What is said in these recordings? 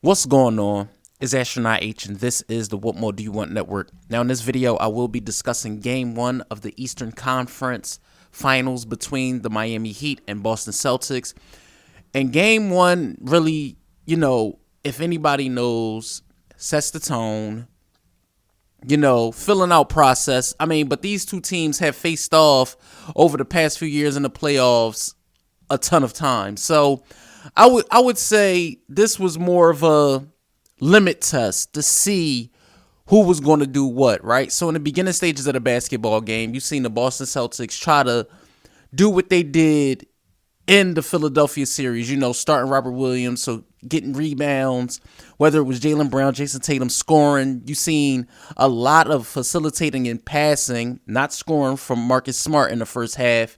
What's going on? It's Astronaut H, and this is the What More Do You Want Network. Now, in this video, I will be discussing Game 1 of the Eastern Conference Finals between the Miami Heat and Boston Celtics. And Game 1 really, if anybody knows, sets the tone, filling out process. But these two teams have faced off over the past few years in the playoffs a ton of times. So I would say this was more of a limit test to see who was going to do what, right? So in the beginning stages of the basketball game, you've seen the Boston Celtics try to do what they did in the Philadelphia series, starting Robert Williams, so getting rebounds, whether it was Jaylen Brown, Jason Tatum scoring. You've seen a lot of facilitating and passing, not scoring, from Marcus Smart in the first half.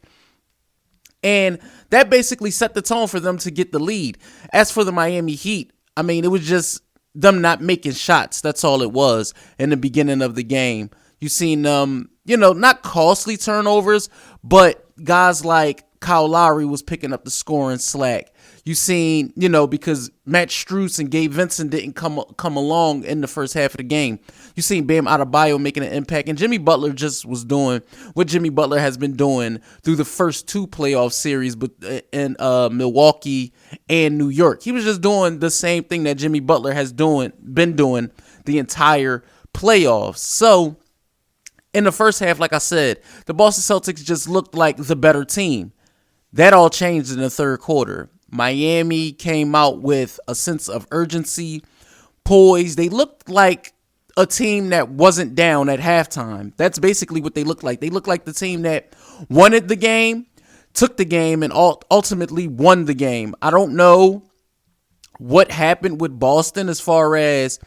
And that basically set the tone for them to get the lead. As for the Miami Heat, it was just them not making shots. That's all it was in the beginning of the game. You seen not costly turnovers, but guys like Kyle Lowry was picking up the scoring slack. You seen, because Matt Strus and Gabe Vincent didn't come along in the first half of the game. You seen Bam Adebayo making an impact, and Jimmy Butler just was doing what Jimmy Butler has been doing through the first two playoff series, but in Milwaukee and New York. He was just doing the same thing that Jimmy Butler has been doing the entire playoffs. So in the first half, like I said, the Boston Celtics just looked like the better team. That all changed in the third quarter. Miami came out with a sense of urgency, poise. They looked like a team that wasn't down at halftime. That's basically what they looked like. They looked like the team that wanted the game, took the game, and ultimately won the game. I don't know what happened with Boston as far as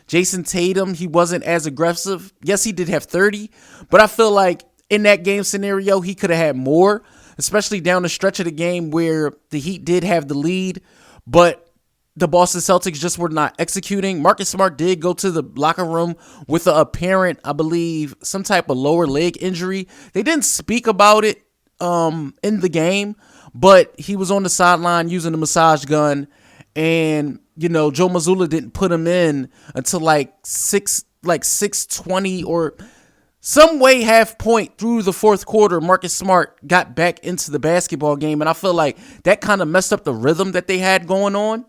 Jason Tatum. He wasn't as aggressive. Yes, he did have 30, but I feel like in that game scenario, he could have had more, especially down the stretch of the game where the Heat did have the lead, but the Boston Celtics just were not executing. Marcus Smart did go to the locker room with an apparent, I believe, some type of lower leg injury. They didn't speak about it in the game, but he was on the sideline using a massage gun, and Joe Mazzulla didn't put him in until like 6:20 or some way half point through the fourth quarter. Marcus Smart got back into the basketball game, and I feel like that kind of messed up the rhythm that they had going on.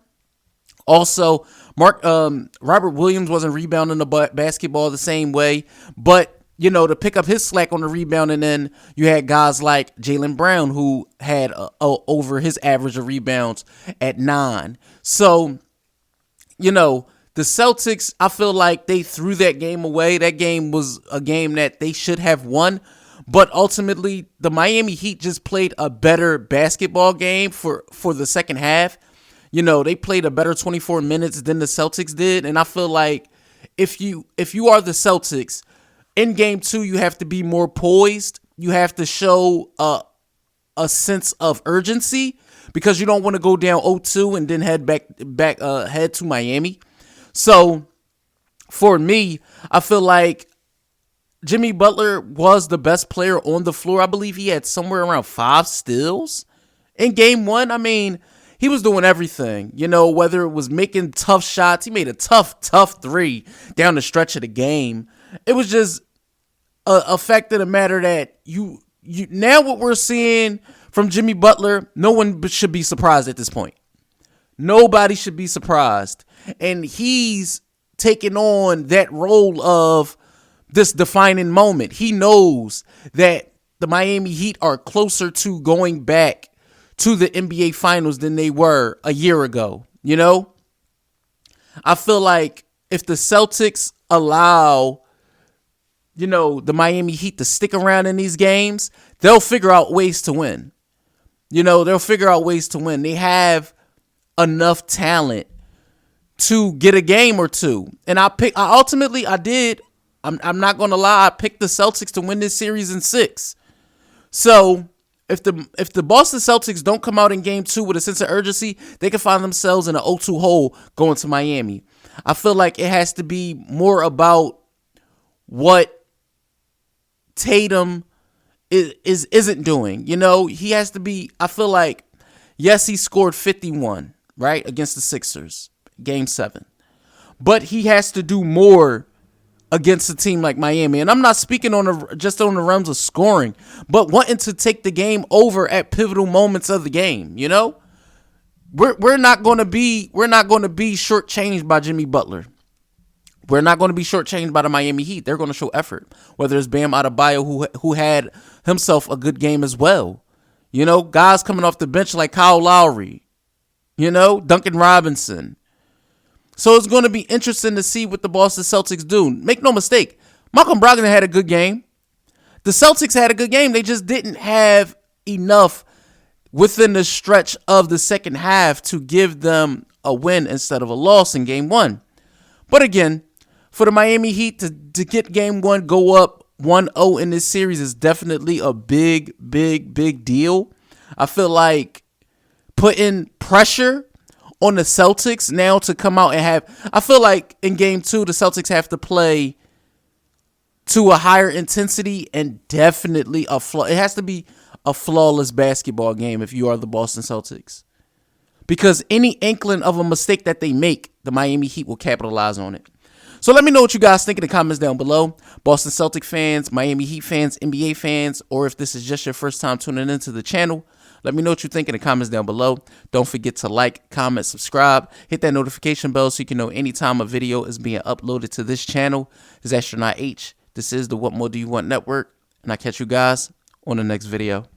Also, Robert Williams wasn't rebounding the basketball the same way, but to pick up his slack on the rebound, and then you had guys like Jaylen Brown who had over his average of rebounds at 9. So, the Celtics, I feel like they threw that game away. That game was a game that they should have won. But ultimately, the Miami Heat just played a better basketball game for the second half. They played a better 24 minutes than the Celtics did. And I feel like if you are the Celtics, in game 2, you have to be more poised. You have to show a sense of urgency, because you don't want to go down 0-2 and then head to Miami. So, for me, I feel like Jimmy Butler was the best player on the floor. I believe he had somewhere around 5 steals in game 1. He was doing everything, whether it was making tough shots. He made a tough 3 down the stretch of the game. It was just a fact of the matter that you now what we're seeing from Jimmy Butler, no one should be surprised at this point. Nobody should be surprised. And he's taking on that role of this defining moment. He knows that the Miami Heat are closer to going back to the NBA Finals than they were a year ago. I feel like if the Celtics allow, the Miami Heat to stick around in these games, they'll figure out ways to win. They'll figure out ways to win. They have enough talent to get a game or two. And I'm not going to lie, I picked the Celtics to win this series in 6. So if the Boston Celtics don't come out in game 2 with a sense of urgency, they can find themselves in an 0-2 hole going to Miami. I feel like it has to be more about what Tatum isn't doing. He has to be, I feel like, yes, he scored 51, right, against the Sixers. Game 7. But he has to do more against a team like Miami. And I'm not speaking just on the realms of scoring, but wanting to take the game over at pivotal moments of the game, you know? We're not going to be shortchanged by Jimmy Butler. We're not going to be shortchanged by the Miami Heat. They're going to show effort. Whether it's Bam Adebayo, who had himself a good game as well. You know, guys coming off the bench like Kyle Lowry. You know, Duncan Robinson. So it's going to be interesting to see what the Boston Celtics do. Make no mistake, Malcolm Brogdon had a good game. The Celtics had a good game. They just didn't have enough within the stretch of the second half to give them a win instead of a loss in Game 1. But again, for the Miami Heat to get Game 1, go up 1-0 in this series is definitely a big, big, big deal. I feel like putting pressure on the Celtics now to come out and have... I feel like in Game 2, the Celtics have to play to a higher intensity and definitely it has to be a flawless basketball game if you are the Boston Celtics. Because any inkling of a mistake that they make, the Miami Heat will capitalize on it. So let me know what you guys think in the comments down below. Boston Celtic fans, Miami Heat fans, NBA fans, or if this is just your first time tuning into the channel, let me know what you think in the comments down below. Don't forget to like, comment, subscribe. Hit that notification bell so you can know anytime a video is being uploaded to this channel. This is Astronaut H. This is the What More Do You Want Network. And I'll catch you guys on the next video.